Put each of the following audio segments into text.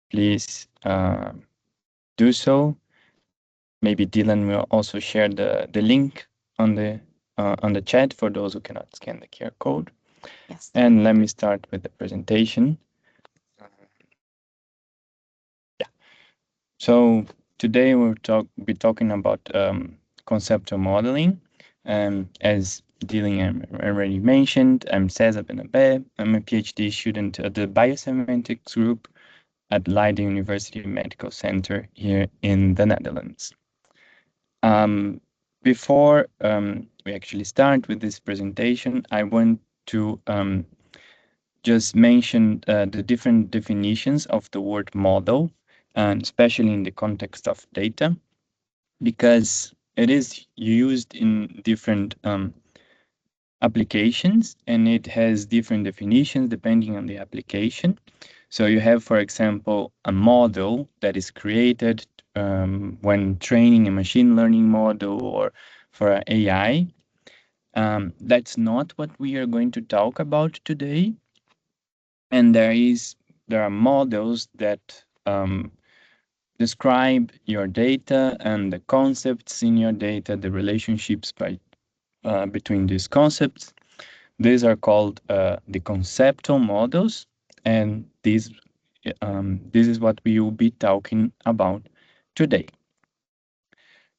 please do so. Maybe Dylan will also share the link on the chat for those who cannot scan the QR code. Yes. And let me start with the presentation. Yeah. So today we'll be talking about conceptual modeling. As Dylan already mentioned, I'm Cesar Benabe. I'm a PhD student at the Biosemantics group at Leiden University Medical Center here in the Netherlands. Um, before we actually start with this presentation, I want to just mention the different definitions of the word model, and especially in the context of data, because it is used in different applications and it has different definitions depending on the application. So you have, for example, a model that is created when training a machine learning model or for AI. That's not what we are going to talk about today. And there are models that describe your data and the concepts in your data, the relationships between these concepts. These are called the conceptual models, and this is what we will be talking about today.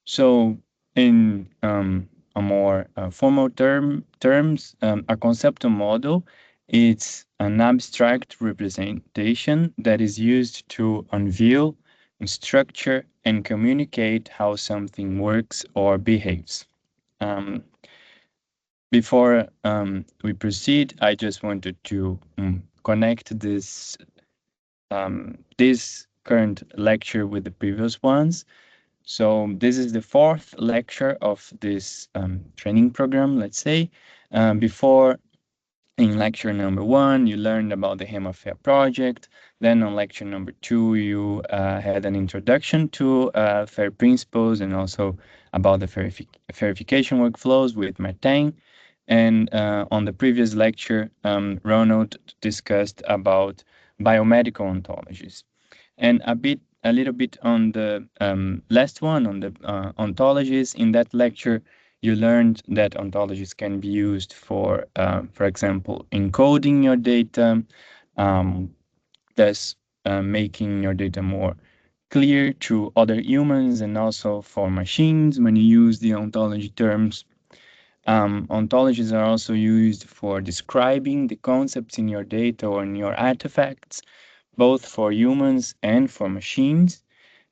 So, in a more formal terms, a conceptual model is an abstract representation that is used to unveil, structure, and communicate how something works or behaves. Um, Before we proceed, I just wanted to connect this current lecture with the previous ones. So this is the fourth lecture of this training program, let's say. Before, in lecture number one, you learned about the Hemafair project. Then on lecture number two, you had an introduction to FAIR principles and also about the verification workflows with Martin. And on the previous lecture, Ronald discussed about biomedical ontologies. And a little bit on the last one, on the ontologies. In that lecture, you learned that ontologies can be used for example, encoding your data, um, thus making your data more clear to other humans and also for machines when you use the ontology terms. Ontologies are also used for describing the concepts in your data or in your artifacts, both for humans and for machines.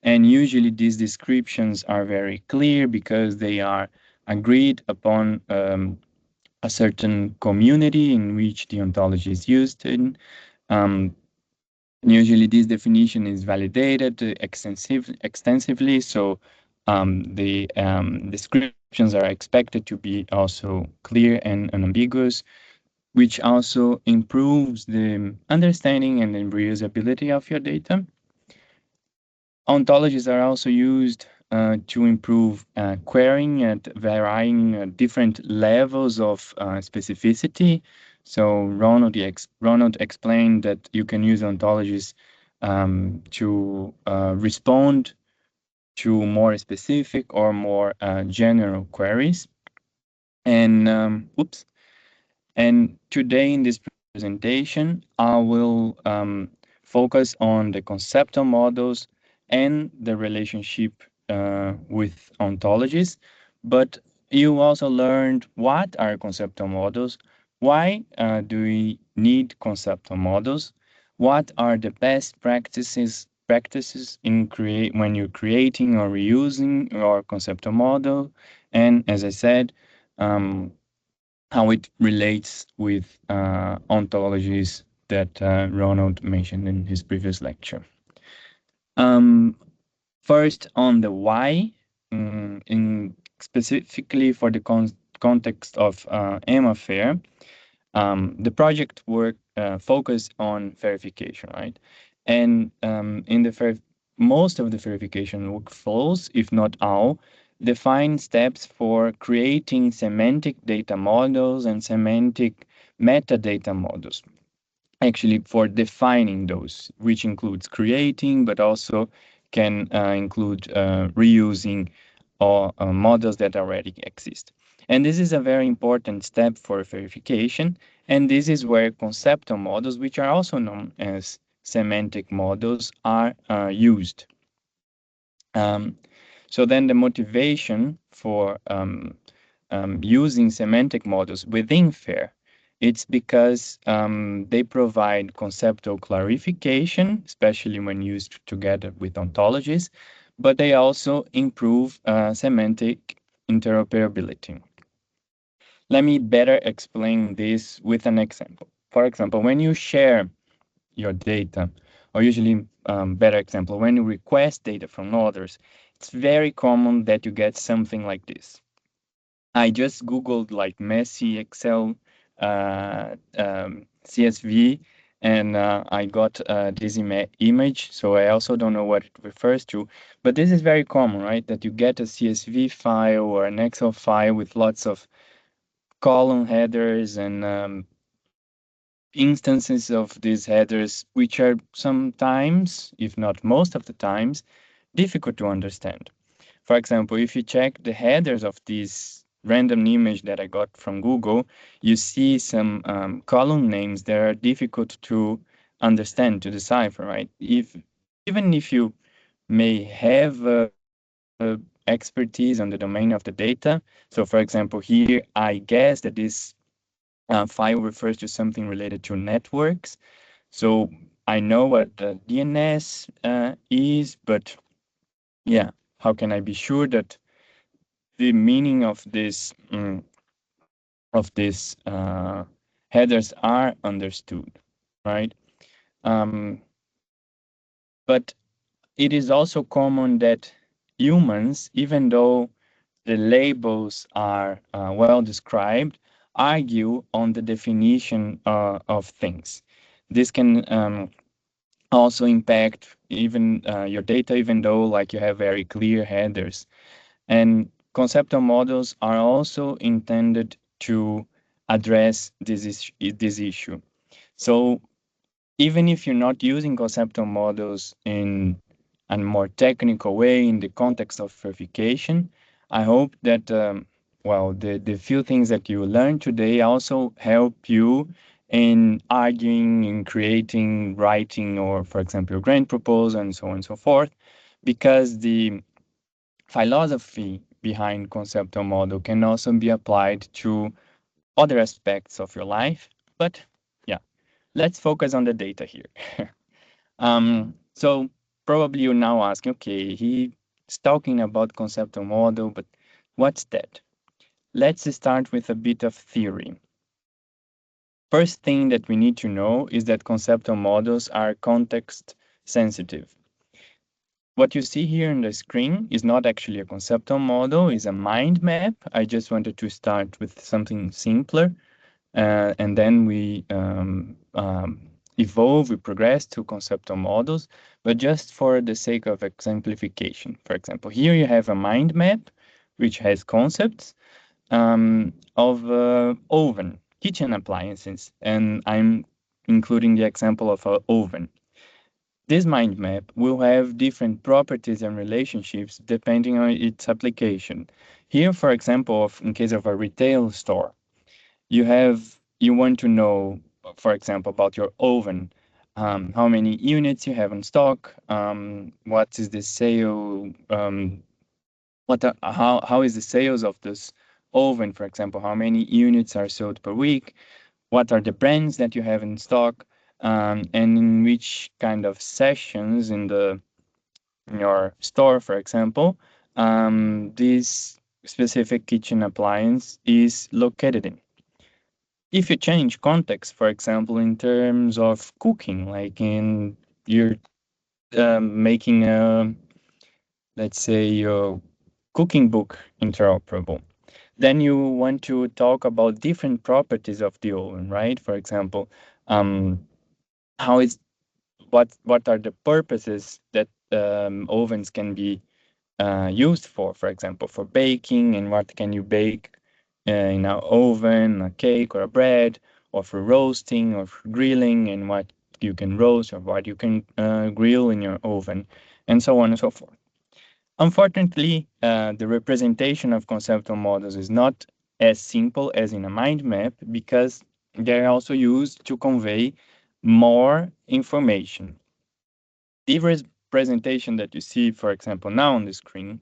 And usually these descriptions are very clear because they are agreed upon a certain community in which the ontology is used in. Um, Usually this definition is validated extensively, so the descriptions are expected to be also clear and unambiguous, which also improves the understanding and the reusability of your data. Ontologies are also used to improve querying at varying different levels of specificity. So Ronald explained that you can use ontologies to respond to more specific or more general queries. And and today in this presentation, I will focus on the conceptual models and the relationship with ontologies. But you also learned what are conceptual models, why do we need conceptual models, what are the best practices in when you're creating or reusing your conceptual model, and as I said, um, how it relates with ontologies that Ronald mentioned in his previous lecture. Um, First, on the why, in specifically for the context of Fair, the project work focused on verification, right? And in the most of the verification workflows, if not all, define steps for creating semantic data models and semantic metadata models. actually for defining those, which includes creating, but also can include reusing or models that already exist. And this is a very important step for verification. And this is where conceptual models, which are also known as semantic models, are used. Um, so then the motivation for using semantic models within FAIR, it's because they provide conceptual clarification, especially when used together with ontologies, but they also improve semantic interoperability. Let me better explain this with an example. For example, when you share your data, or usually better example, when you request data from others, it's very common that you get something like this. I just Googled like messy Excel CSV, and I got this image. So I also don't know what it refers to, but this is very common, right? That you get a CSV file or an Excel file with lots of column headers and instances of these headers, which are sometimes, if not most of the times, difficult to understand. For example, if you check the headers of this random image that I got from Google, you see some column names that are difficult to understand, to decipher, right? Even if you may have expertise on the domain of the data. So for example, here, I guess that this file refers to something related to networks. So I know what the DNS is, but yeah, how can I be sure that the meaning of these headers are understood, right? Um, but it is also common that humans, even though the labels are well described, argue on the definition of things. This can also impact even your data, even though like you have very clear headers. And conceptual models are also intended to address this issue. So even if you're not using conceptual models in a more technical way in the context of verification, I hope that well, the few things that you learned today also help you in arguing, in creating, writing, or for example, your grant proposal and so on and so forth, because the philosophy behind conceptual model can also be applied to other aspects of your life. But yeah, let's focus on the data here. So probably you're now asking, okay, he's talking about conceptual model, but what's that? Let's start with a bit of theory. First thing that we need to know is that conceptual models are context sensitive. What you see here on the screen is not actually a conceptual model, it's a mind map. I just wanted to start with something simpler, and then we evolve, we progress to conceptual models, but just for the sake of exemplification. For example, here you have a mind map, which has concepts of oven, kitchen appliances, and I'm including the example of an oven. This mind map will have different properties and relationships depending on its application. Here, for example, in case of a retail store, you want to know, for example, about your oven, how many units you have in stock, what is the sale, how is the sales of this oven, for example, how many units are sold per week, what are the brands that you have in stock, and in which kind of sessions in your store, for example, this specific kitchen appliance is located in. If you change context, for example, in terms of cooking, like in you're making a, let's say, your cooking book interoperable, then you want to talk about different properties of the oven, right? For example, um, how is what are the purposes that ovens can be used for example, for baking, and what can you bake in an oven, a cake or a bread, or for roasting or for grilling, and what you can roast or what you can grill in your oven, and so on and so forth. Unfortunately, the representation of conceptual models is not as simple as in a mind map because they're also used to convey more information. The representation that you see, for example, now on the screen,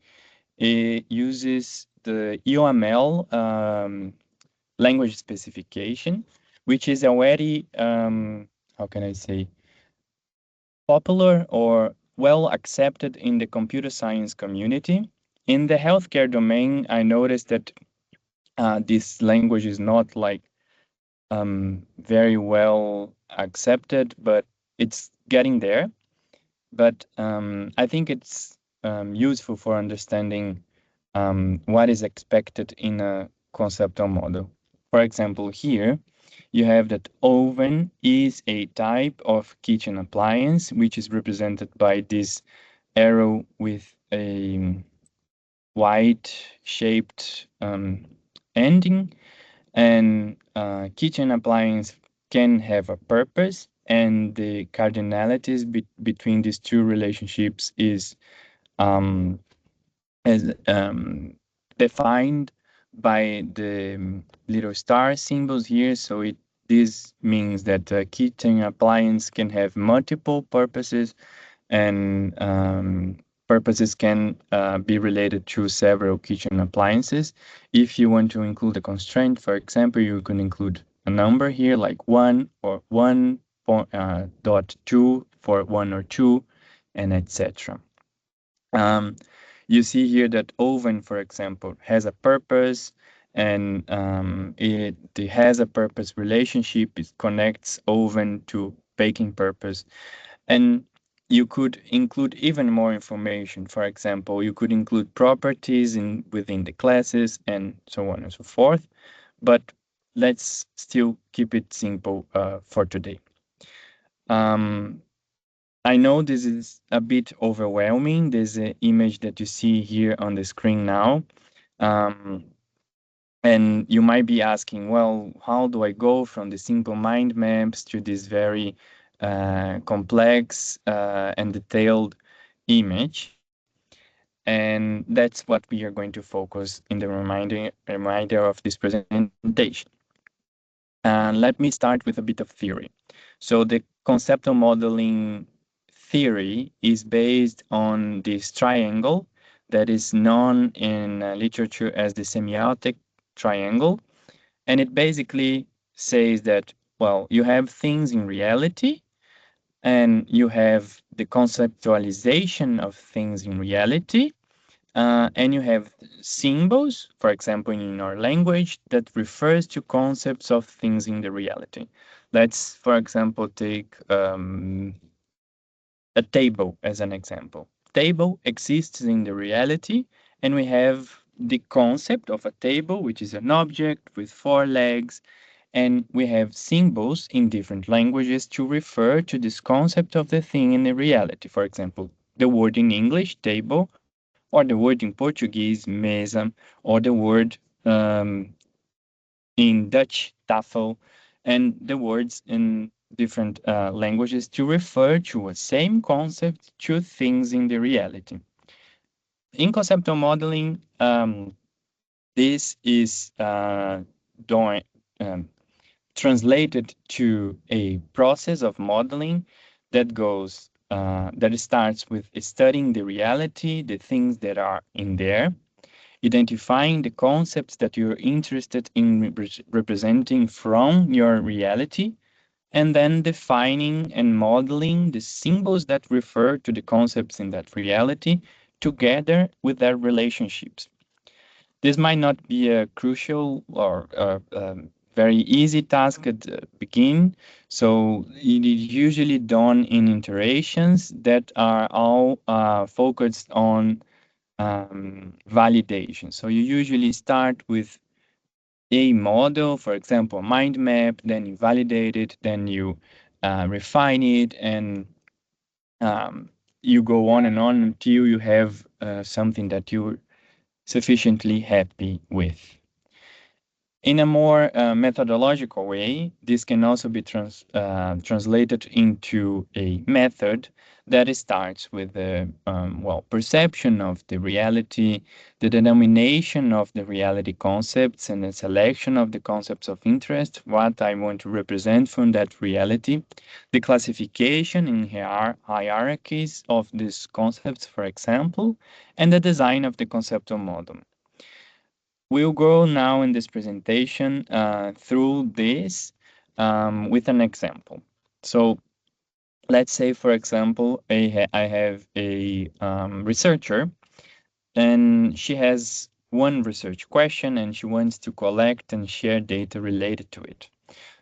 it uses the UML language specification, which is already, how can I say, popular or well accepted in the computer science community. In the healthcare domain, I noticed that this language is not like very well accepted, but it's getting there. But I think it's useful for understanding what is expected in a conceptual model. For example, here you have that oven is a type of kitchen appliance, which is represented by this arrow with a white shaped ending. And kitchen appliance can have a purpose, and the cardinalities between these two relationships um, is defined by the little star symbols here. So this means that a kitchen appliance can have multiple purposes, and purposes can be related to several kitchen appliances. If you want to include a constraint, for example, you can include a number here like 1 or 1.2 for 1 or 2, and etc. You see here that oven, for example, has a purpose, and it has a purpose relationship. It connects oven to baking purpose. And you could include even more information. For example, you could include properties within the classes and so on and so forth. But let's still keep it simple for today. I know this is a bit overwhelming. There's an image that you see here on the screen now. Um, and you might be asking, well, how do I go from the simple mind maps to this very complex and detailed image? And that's what we are going to focus in the reminder of this presentation. And let me start with a bit of theory. So the conceptual modeling theory is based on this triangle that is known in literature as the semiotic triangle. And it basically says that, well, you have things in reality, and you have the conceptualization of things in reality, and you have symbols, for example, in our language, that refers to concepts of things in the reality. Let's, for example, take a table as an example. Table exists in the reality, and we have the concept of a table, which is an object with four legs, and we have symbols in different languages to refer to this concept of the thing in the reality. For example, the word in English, table, or the word in Portuguese, mesa, or the word um, in Dutch, tafel, and the words in different languages to refer to a same concept to things in the reality. In conceptual modeling, this is doing, um, translated to a process of modeling that starts with studying the reality, the things that are in there, identifying the concepts that you're interested in representing from your reality, and then defining and modeling the symbols that refer to the concepts in that reality together with their relationships. This might not be a crucial or very easy task at the beginning, so it is usually done in iterations that are all focused on validation. So you usually start with a model, for example, a mind map, then you validate it, then you refine it, and you go on and on until you have something that you're sufficiently happy with. In a more methodological way, this can also be translated into a method that starts with the perception of the reality, the denomination of the reality concepts, and the selection of the concepts of interest, what I want to represent from that reality, the classification in hierarchies of these concepts, for example, and the design of the conceptual model. We'll go now in this presentation through this with an example. So let's say, for example, I have a researcher, and she has one research question, and she wants to collect and share data related to it.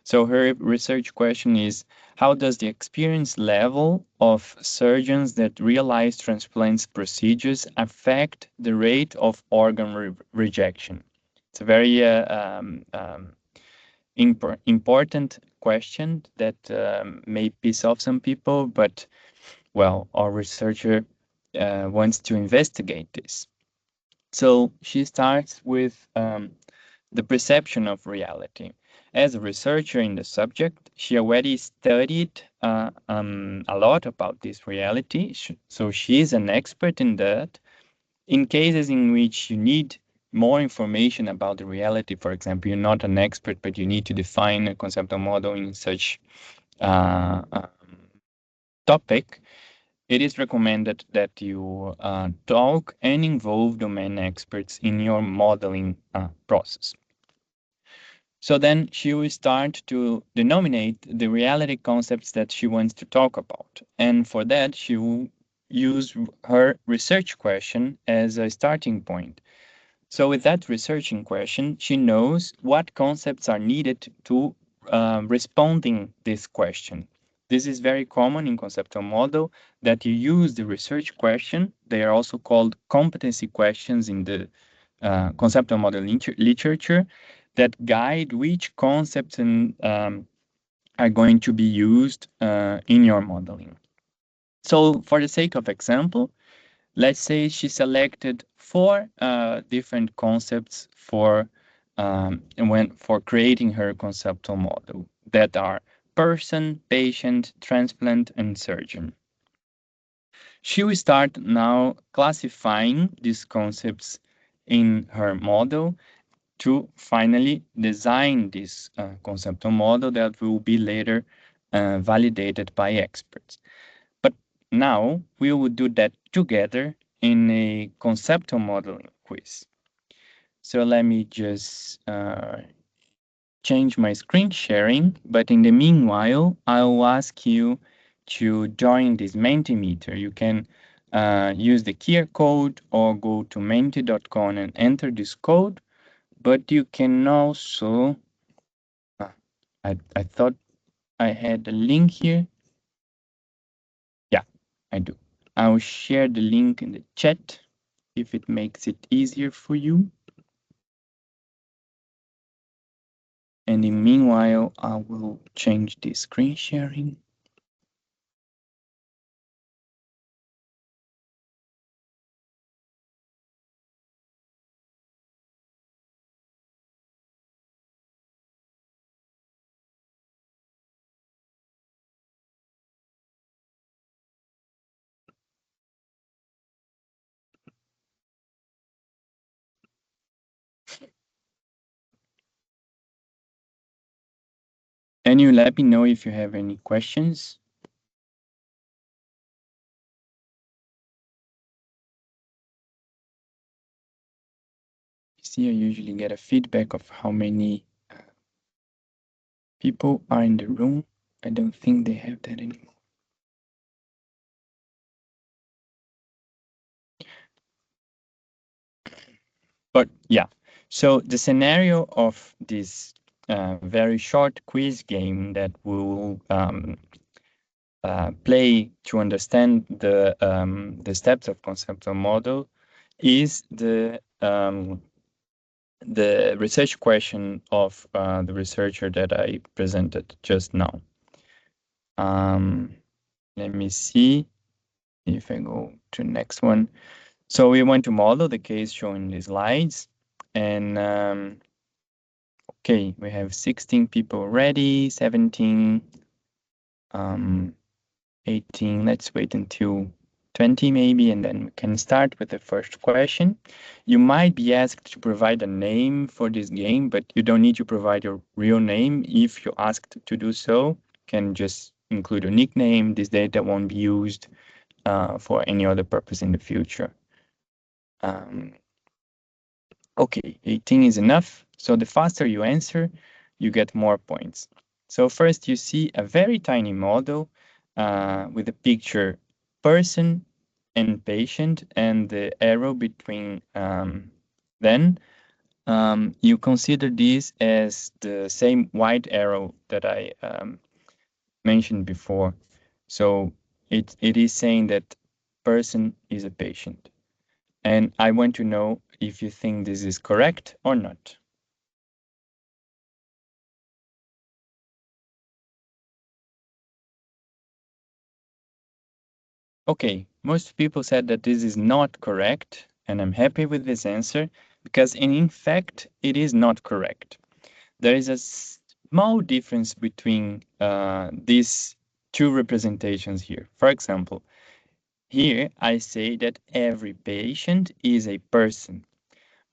So her research question is, how does the experience level of surgeons that realize transplants procedures affect the rate of organ rejection? It's a very important question that may piss off some people, but well, our researcher wants to investigate this. So she starts with the perception of reality. As a researcher in the subject, she already studied a lot about this reality, so she is an expert in that. In cases in which you need more information about the reality, for example, you're not an expert, but you need to define a conceptual model in such topic, it is recommended that you talk and involve domain experts in your modeling process. So then she will start to denominate the reality concepts that she wants to talk about. And for that, she will use her research question as a starting point. So with that researching question, she knows what concepts are needed to responding this question. This is very common in conceptual model that you use the research question. They are also called competency questions in the conceptual model literature that guide which concepts are going to be used in your modeling. So for the sake of example, let's say she selected four different concepts for creating her conceptual model that are person, patient, transplant, and surgeon. She will start now classifying these concepts in her model to finally design this conceptual model that will be later validated by experts. But now we will do that together in a conceptual modeling quiz. So let me just change my screen sharing, but in the meanwhile, I'll ask you to join this Mentimeter. You can use the QR code or go to menti.com and enter this code, but you can also, I thought I had a link here. Yeah, I do. I'll share the link in the chat if it makes it easier for you. And in meanwhile, I will change the screen sharing. And you let me know if you have any questions. See, I usually get a feedback of how many people are in the room. I don't think they have that anymore. But yeah, so the scenario of this very short quiz game that we'll play to understand the steps of conceptual model is the research question of the researcher that I presented just now. Let me see if I go to the next one. So we want to model the case shown in the slides, and Okay, we have 16 people ready, 17, 18. Let's wait until 20 maybe, and then we can start with the first question. You might be asked to provide a name for this game, but you don't need to provide your real name. If you're asked to do so, you can just include a nickname. This data won't be used for any other purpose in the future. Um, Okay, 18 is enough. So the faster you answer, you get more points. So first you see a very tiny model with a picture person and patient and the arrow between then. You consider this as the same white arrow that I mentioned before. So it is saying that person is a patient. And I want to know if you think this is correct or not. Okay, most people said that this is not correct, and I'm happy with this answer because, in fact, it is not correct. There is a small difference between these two representations here. For example, here I say that every patient is a person.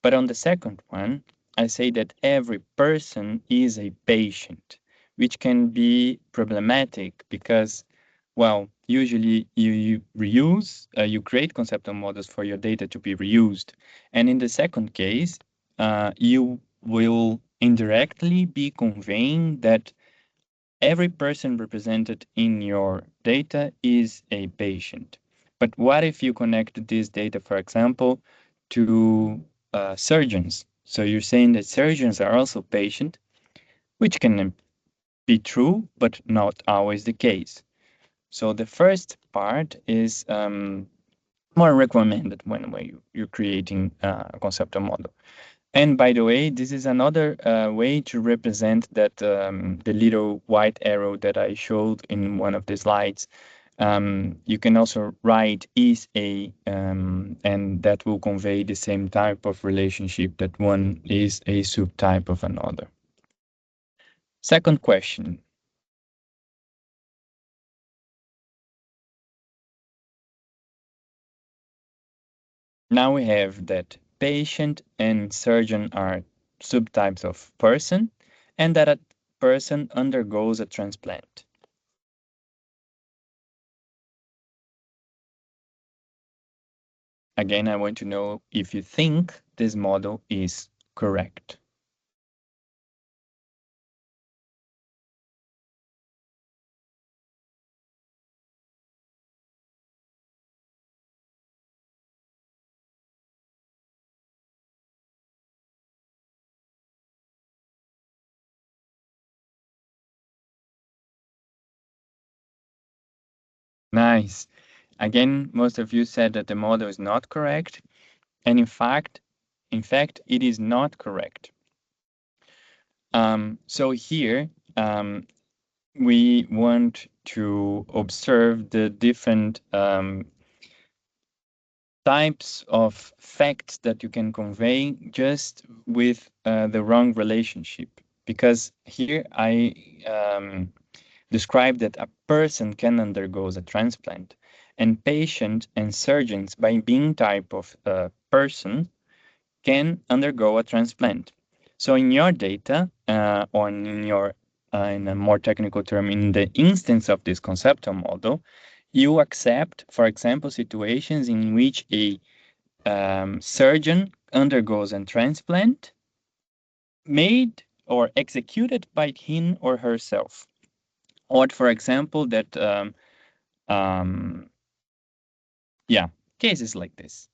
But on the second one, I say that every person is a patient, which can be problematic because, well, usually you reuse, you create conceptual models for your data to be reused. And in the second case, you will indirectly be conveying that every person represented in your data is a patient. But what if you connect this data, for example, to surgeons? So you're saying that surgeons are also patient, which can be true, but not always the case. So the first part is more recommended when you're creating a conceptual model. And by the way, this is another way to represent that the little white arrow that I showed in one of the slides. You can also write is a, and that will convey the same type of relationship that one is a subtype of another. Second question. Now we have that patient and surgeon are subtypes of person, and that a person undergoes a transplant. Again, I want to know if you think this model is correct. Nice. Again, most of you said that the model is not correct, and in fact, it is not correct. So here, we want to observe the different types of facts that you can convey just with the wrong relationship. Because here I describe that a person can undergo a transplant, and patient and surgeons, by being type of person, can undergo a transplant. So in your data, or in your, in a more technical term, in the instance of this conceptual model, you accept, for example, situations in which a surgeon undergoes a transplant made or executed by him or herself. Or, for example, that, um, yeah, cases like this.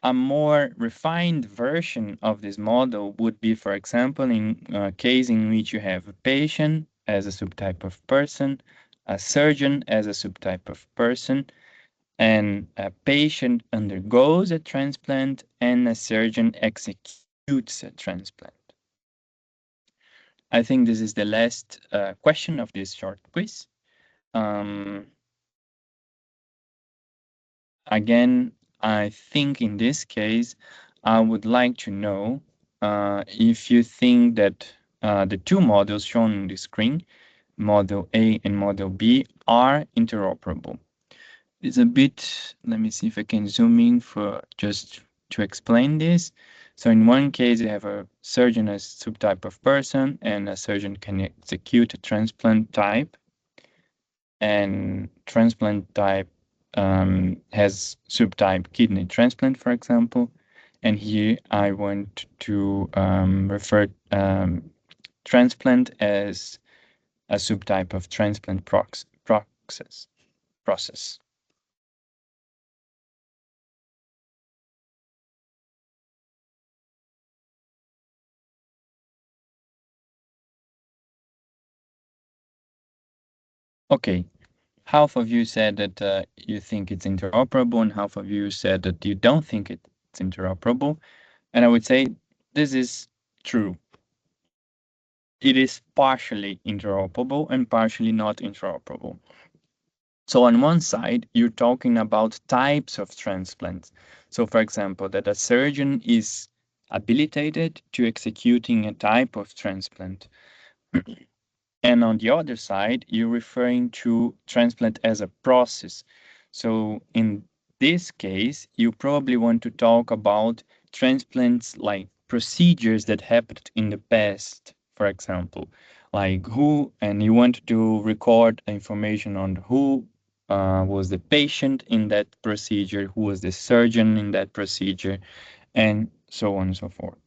A more refined version of this model would be, for example, in a case in which you have a patient as a subtype of person, a surgeon as a subtype of person, and a patient undergoes a transplant and a surgeon executes a transplant. I think this is the last question of this short quiz. Um, Again, I think in this case, I would like to know if you think that the two models shown on the screen, model A and model B, are interoperable. It's a bit, let me see if I can zoom in for just to explain this. So in one case, you have a surgeon as subtype of person, and a surgeon can execute a transplant type, and transplant type has subtype kidney transplant, for example. And here I want to refer transplant as a subtype of transplant process. Okay, half of you said that you think it's interoperable, and half of you said that you don't think it's interoperable. And I would say this is true. It is partially interoperable and partially not interoperable. So on one side, you're talking about types of transplants. So for example, that a surgeon is habilitated to executing a type of transplant. And on the other side, you're referring to transplant as a process. So in this case, you probably want to talk about transplants like procedures that happened in the past, for example, like who, and you want to record information on who was the patient in that procedure, who was the surgeon in that procedure, and so on and so forth.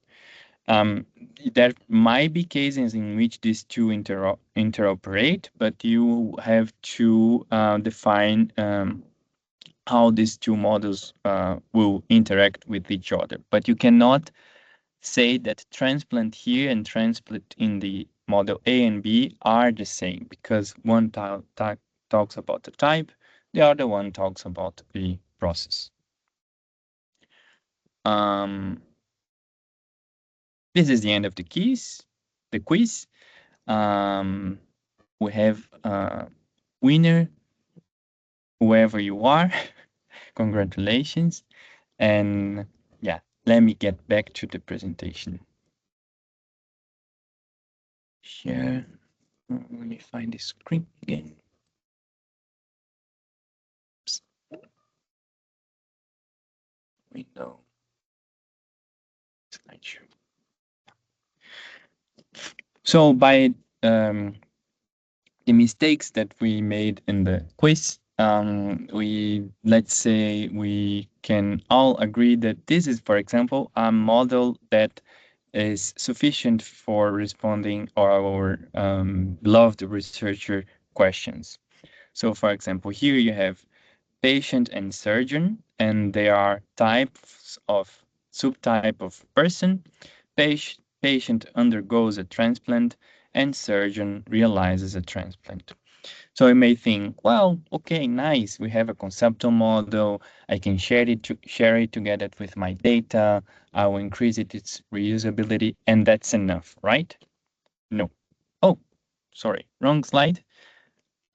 Um, there might be cases in which these two interoperate, but you have to define how these two models will interact with each other. But you cannot say that transplant here and transplant in the model A and B are the same, because one talks about the type, the other one talks about the process. Um, this is the end of the quiz. We have a winner, whoever you are. Congratulations. And yeah, let me get back to the presentation. Share. Let me find the screen again. Oops. Window. Slideshow. So by the mistakes that we made in the quiz, let's say we can all agree that this is, for example, a model that is sufficient for responding our beloved researcher questions. So, for example, here you have patient and surgeon, and they are types of subtype of person. Patient undergoes a transplant, and surgeon realizes a transplant. So you may think, well, okay, nice. We have a conceptual model. I can share it together with my data. I will increase its reusability, and that's enough, right? No. Oh, sorry, wrong slide.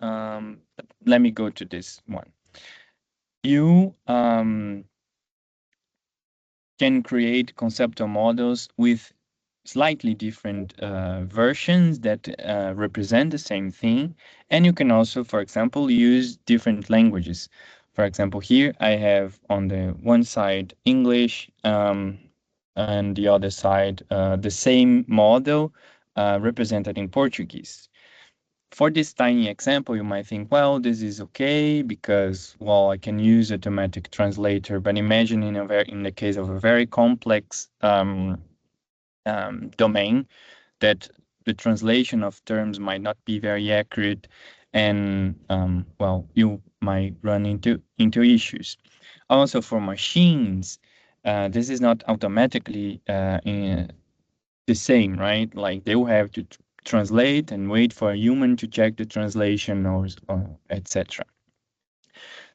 Let me go to this one. You can create conceptual models with slightly different versions that represent the same thing. And you can also, for example, use different languages. For example, here I have on the one side English, and the other side the same model represented in Portuguese. For this tiny example, you might think, well, this is okay because, well, I can use automatic translator. But imagine in the case of a very complex domain, that the translation of terms might not be very accurate, and well, you might run into issues. Also, for machines, this is not automatically the same, right? Like they will have to translate and wait for a human to check the translation, or etc.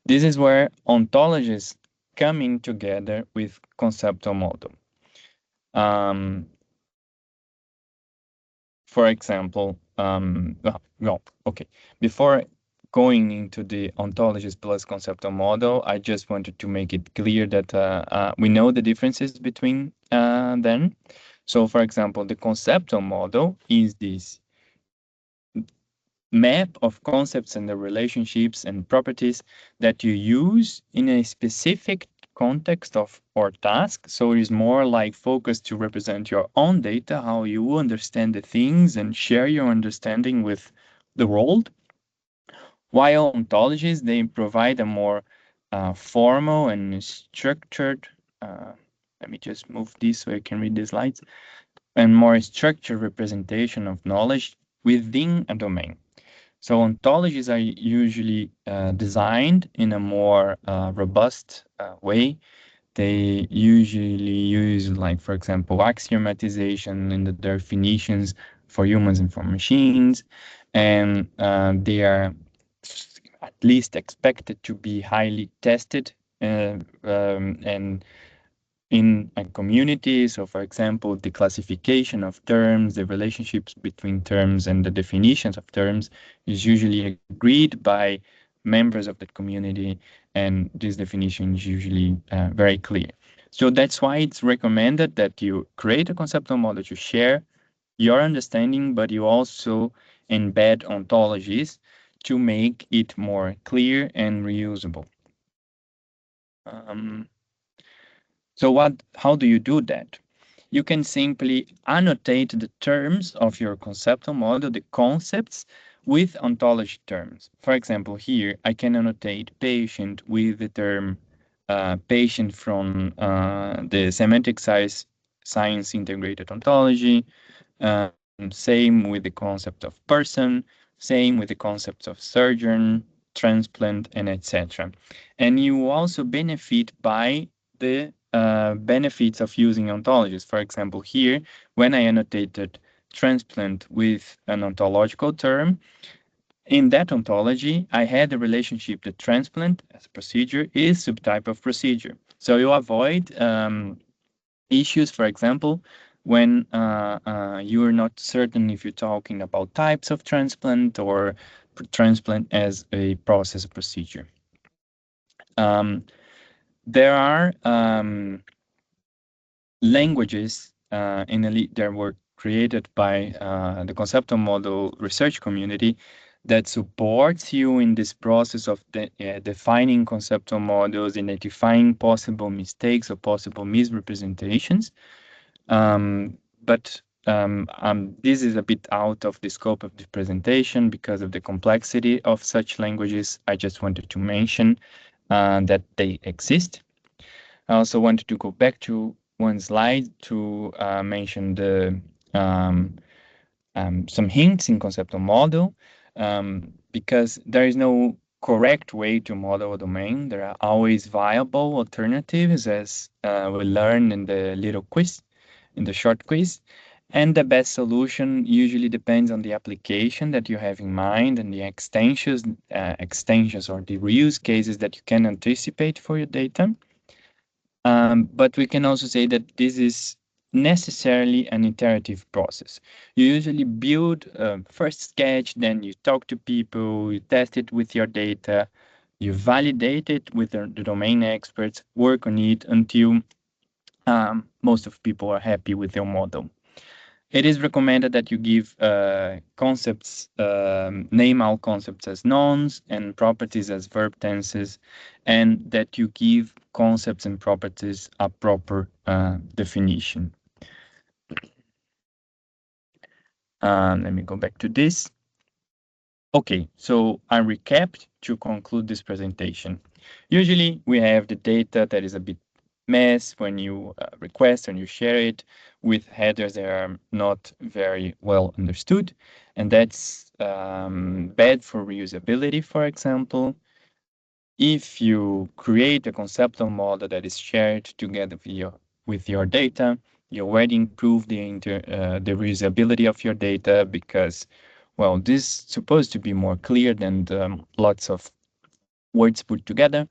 This is where ontologies coming together with conceptual model. For example, well, okay. Before going into the ontologies plus conceptual model, I just wanted to make it clear that we know the differences between them. So, for example, the conceptual model is this map of concepts and the relationships and properties that you use in a specific context of or task. So it is more like focused to represent your own data, how you understand the things and share your understanding with the world. While ontologies, they provide a more formal and structured, uh, let me just move this so I can read the slides, and more structured representation of knowledge within a domain. So ontologies are usually designed in a more robust way. They usually use, like, for example, axiomatization in the definitions for humans and for machines, and they are at least expected to be highly tested and in a community. So, for example, the classification of terms, the relationships between terms, and the definitions of terms is usually agreed by members of that community, and this definition is usually very clear. So that's why it's recommended that you create a conceptual model to share your understanding, but you also embed ontologies to make it more clear and reusable. Um, how do you do that? You can simply annotate the terms of your conceptual model, the concepts, with ontology terms. For example, here I can annotate patient with the term patient from the semantic science integrated ontology. Same with the concept of person, same with the concepts of surgeon, transplant, and etc. And you also benefit by the benefits of using ontologies. For example, here, when I annotated transplant with an ontological term, in that ontology, I had the relationship that transplant as a procedure is subtype of procedure. So you avoid issues, for example, when you're not certain if you're talking about types of transplant or transplant as a process or procedure. Um, there are languages in Elite that were created by the conceptual model research community that supports you in this process of defining conceptual models, identifying possible mistakes or possible misrepresentations. But this is a bit out of the scope of the presentation because of the complexity of such languages. I just wanted to mention that they exist. I also wanted to go back to one slide to mention um, some hints in conceptual model, because there is no correct way to model a domain. There are always viable alternatives, as we learned in the little quiz, in the short quiz. And the best solution usually depends on the application that you have in mind and the extensions or the reuse cases that you can anticipate for your data. But we can also say that this is necessarily an iterative process. You usually build a first sketch, then you talk to people, you test it with your data, you validate it with the domain experts, work on it until most of people are happy with your model. It is recommended that you give concepts, name all concepts as nouns and properties as verb tenses, and that you give concepts and properties a proper definition. Let me go back to this. Okay, so I recapped to conclude this presentation. Usually we have the data that is a bit mess when you request and you share it with headers that are not very well understood. And that's bad for reusability, for example. If you create a conceptual model that is shared together with your data, you already improve the reusability of your data because, well, this is supposed to be more clear than lots of words put together.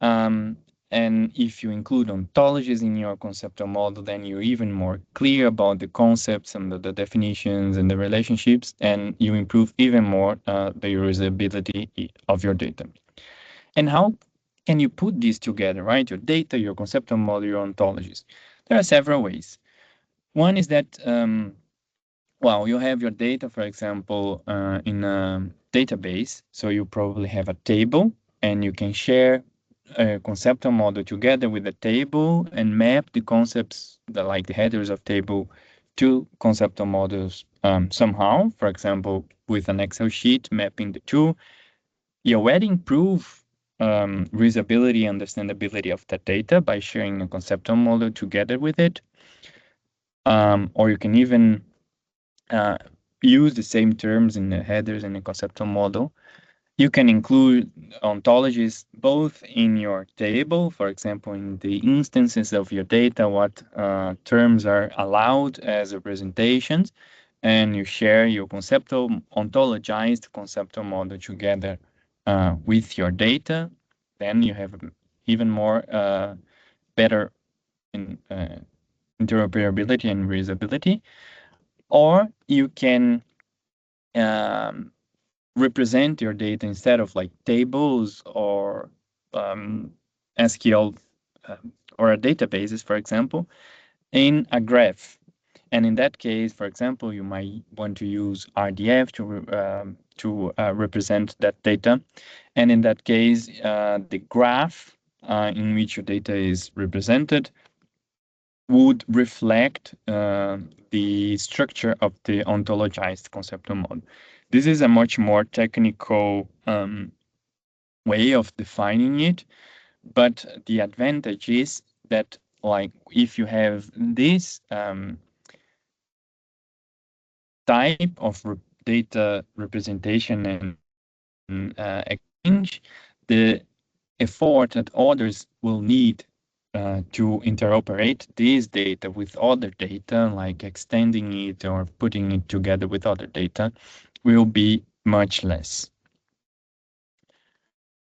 Um, and if you include ontologies in your conceptual model, then you're even more clear about the concepts and the definitions and the relationships, and you improve even more the reusability of your data. And how can you put these together, right? Your data, your conceptual model, your ontologies. There are several ways. One is that, well, you have your data, for example, in a database. So you probably have a table, and you can share a conceptual model together with the table and map the concepts, like the headers of table, to conceptual models somehow. For example, with an Excel sheet mapping the two, you already improve readability and understandability of that data by sharing a conceptual model together with it. Or you can even uh, use the same terms in the headers in the conceptual model. You can include ontologies both in your table, for example, in the instances of your data, what terms are allowed as representations, and you share your conceptual, ontologized conceptual model together with your data. Then you have even more better in, interoperability and reusability. Or you can um, represent your data instead of like tables or SQL or a databases, for example, in a graph. And in that case, for example, you might want to use RDF to represent that data. And in that case, the graph in which your data is represented would reflect the structure of the ontologized conceptual model. This is a much more technical way of defining it, but the advantage is that, like, if you have this type of data representation and exchange, the effort that others will need to interoperate this data with other data, like extending it or putting it together with other data, will be much less.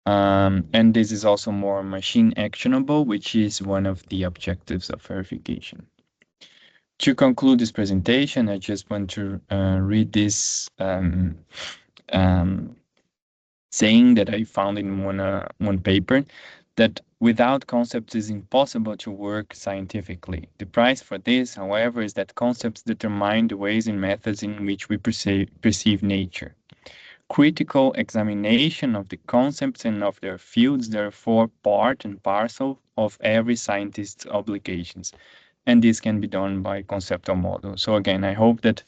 And this is also more machine actionable, which is one of the objectives of verification. To conclude this presentation, I just want to read this saying that I found in one paper, that without concepts it's impossible to work scientifically. The price for this, however, is that concepts determine the ways and methods in which we perceive nature. Critical examination of the concepts and of their fields, therefore, part and parcel of every scientist's obligations. And this can be done by conceptual models. So again, I hope that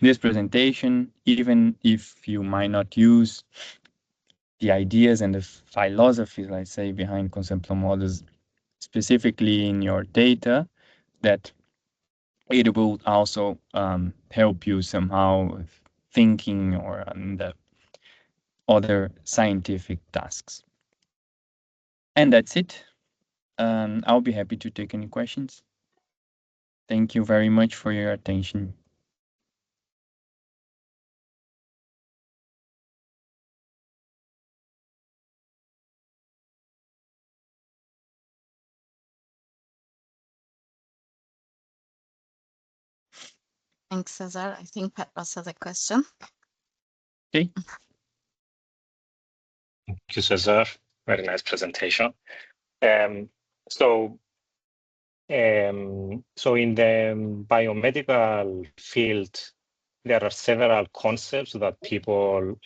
this presentation, even if you might not use the ideas and the philosophies, let's say, behind conceptual models specifically in your data, that it will also help you somehow with thinking or the other scientific tasks. And that's it. I'll be happy to take any questions. Thank you very much for your attention. Thanks, Cesar. I think Petros has a question. Okay. Thank you, Cesar. Very nice presentation. So in the biomedical field, there are several concepts that people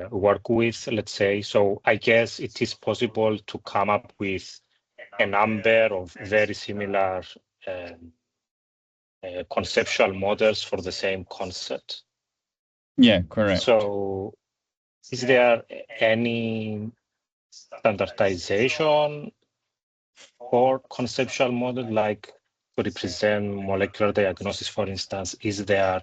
work with, let's say. So I guess it is possible to come up with a number of very similar conceptual models for the same concept. Yeah, correct. So is there any standardization for conceptual model, like to represent molecular diagnosis, for instance? Is there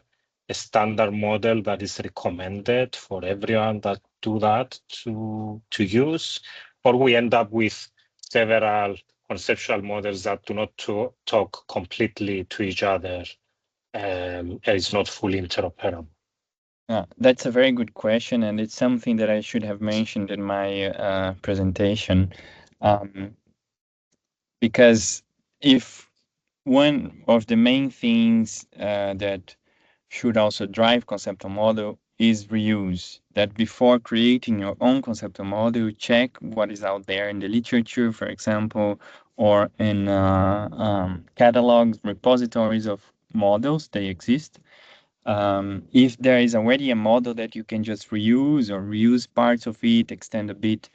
a standard model that is recommended for everyone that do that to use, or we end up with several conceptual models that do not talk completely to each other and is not fully interoperable? That's a very good question, and it's something that I should have mentioned in my presentation. Because if one of the main things that should also drive conceptual model is reuse, that before creating your own conceptual model, check what is out there in the literature, for example, or in catalogs, repositories of models, they exist. If there is already a model that you can just reuse or reuse parts of it, extend a bit.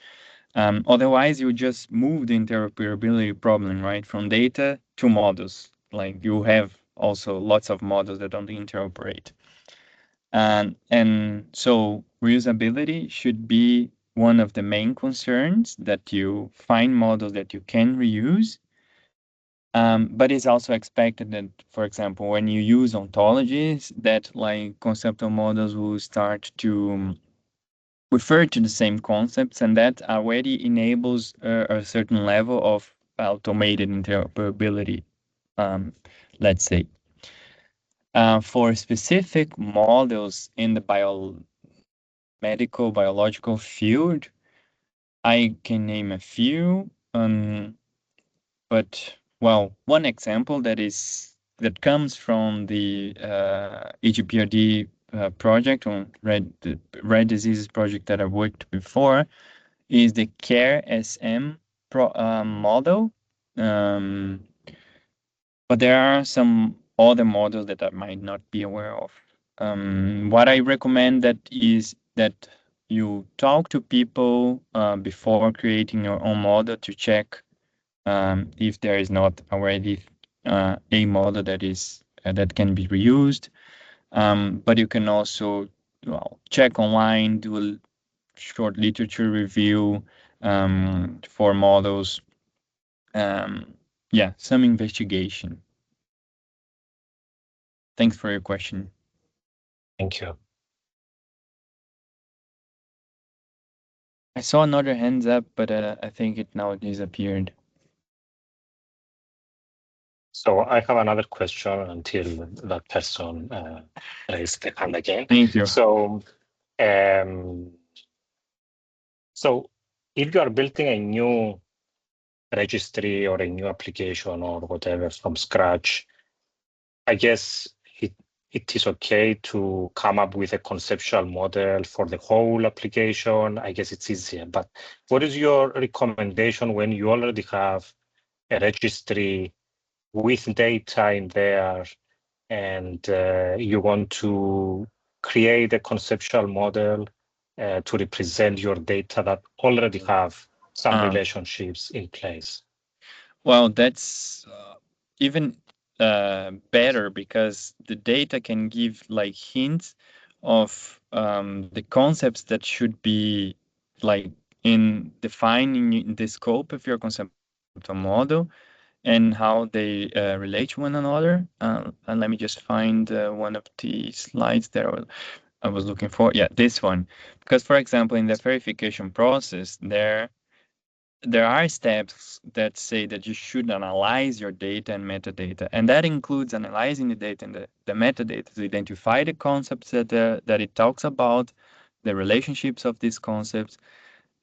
Otherwise, you just move the interoperability problem, right, from data to models. Like you have also lots of models that don't interoperate. And so reusability should be one of the main concerns, that you find models that you can reuse. But it's also expected that, for example, when you use ontologies, that like conceptual models will start to refer to the same concepts, and that already enables a certain level of automated interoperability, let's say. For specific models in the biological field, I can name a few, but well, one example that comes from the EGPRD project on rare diseases project that I worked before is the CARE SM model. But there are some other models that I might not be aware of. What I recommend that is that you talk to people before creating your own model to check if there is not already a model that is that can be reused. But you can also, well, check online, do a short literature review for models. Yeah, some investigation. Thanks for your question. Thank you. I saw another hands up, but I think it now disappeared. So I have another question until that person raised the hand again. Thank you. So if you are building a new registry or a new application or whatever from scratch, I guess it is okay to come up with a conceptual model for the whole application. I guess it's easier. But what is your recommendation when you already have a registry with data in there and you want to create a conceptual model to represent your data that already have some relationships in place? Well, that's even better, because the data can give like hints of the concepts that should be like in defining the scope of your conceptual model and how they relate to one another. And let me just find one of the slides that I was looking for. Yeah, this one. Because, for example, in the verification process, there are steps that say that you should analyze your data and metadata, and that includes analyzing the data and the metadata to identify the concepts that it talks about, the relationships of these concepts,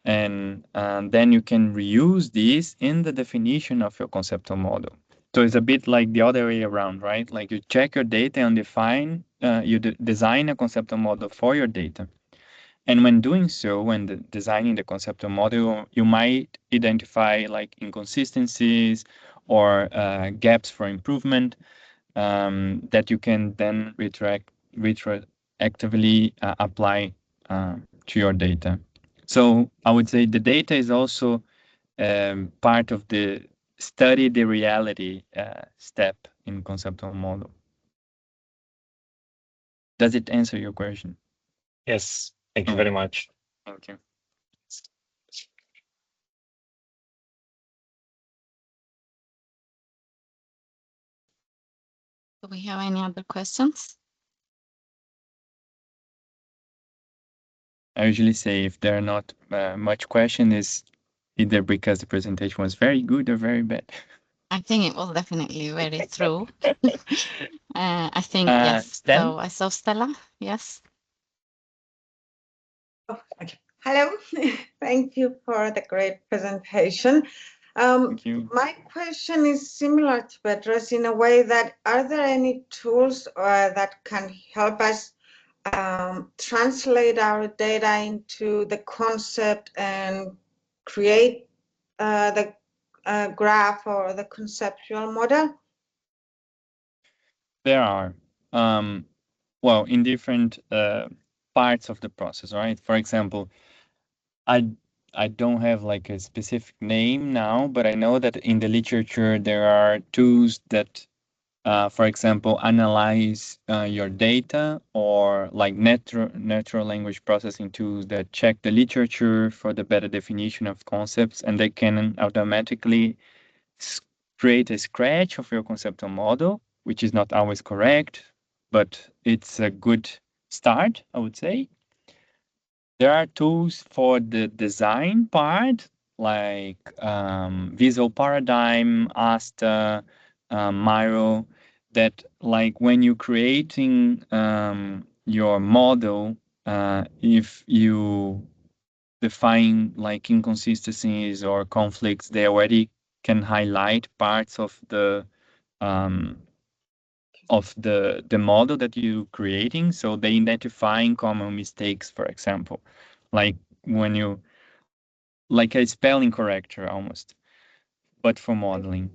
and then you can reuse these in the definition of your conceptual model. So it's a bit like the other way around, right? Like you check your data and define, you design a conceptual model for your data. And when doing so, when designing the conceptual model, you might identify like inconsistencies or gaps for improvement that you can then retroactively apply to your data. So I would say the data is also part of the study the reality step in conceptual model. Does it answer your question? Yes, thank you very much. Thank you. Do we have any other questions? I usually say if there are not much question, is either because the presentation was very good or very bad. I think it was definitely very thorough. I think yes. Stella? So I saw Stella. Yes. Oh, okay. Hello. Thank you for the great presentation. Thank you. My question is similar to Petra's in a way that, are there any tools that can help us translate our data into the concept and create the graph or the conceptual model? There are. Well, in different parts of the process, right? For example, I I don't have like a specific name now, but I know that in the literature there are tools that, for example, analyze your data, or like natural language processing tools that check the literature for the better definition of concepts, and they can automatically create a scratch of your conceptual model, which is not always correct, but it's a good start, I would say. There are tools for the design part, like Visual Paradigm, Asta, Miro, that like when you're creating your model, if you define like inconsistencies or conflicts, they already can highlight parts um, of the model that you're creating, so they identifying common mistakes, for example, like when you like a spelling corrector almost, but for modeling.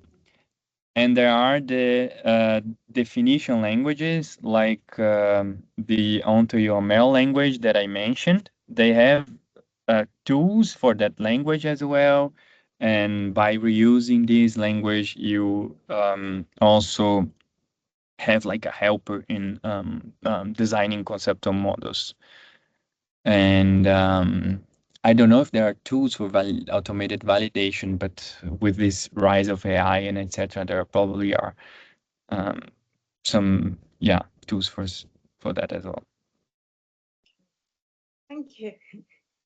And there are the definition languages, like the OntoUML language that I mentioned. They have tools for that language as well. And by reusing this language, you also have like a helper in designing conceptual models. And I don't know if there are tools for automated validation, but with this rise of AI and etc., there probably are um, some tools for that as well. Thank you.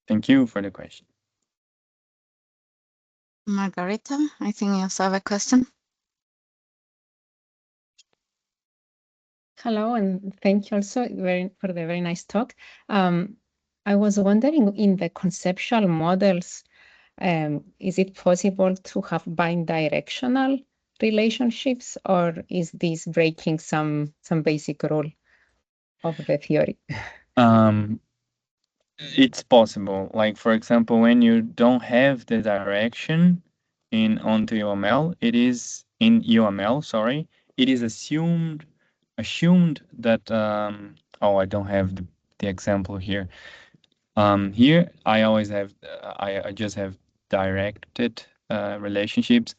Thank you for the question. Margarita, I think you also have a question. Hello, and thank you also for the very nice talk. I was wondering, in the conceptual models, is it possible to have bi-directional relationships, or is this breaking some basic rule of the theory? It's possible. Like for example, when you don't have the direction in onto UML, it is in UML, sorry, it is assumed that oh, I don't have the example here. Here I always have I just have directed relationships.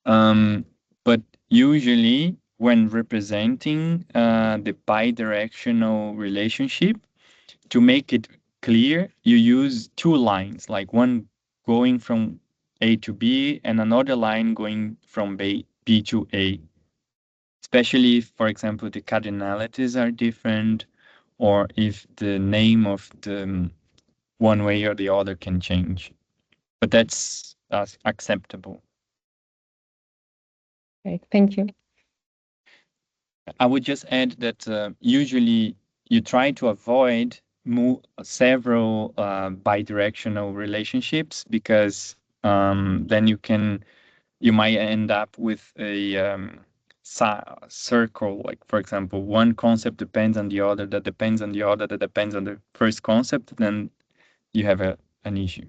But usually when representing the bidirectional relationship, to make it clear, you use two lines, like one going from A to B and another line going from B to A. Especially if, for example, the cardinalities are different, or if the name of the one way or the other can change. But that's acceptable. Okay, thank you. I would just add that usually you try to avoid several bidirectional relationships, because then you might end up with a circle. Like for example, one concept depends on the other, that depends on the other, that depends on the first concept. Then you have an issue.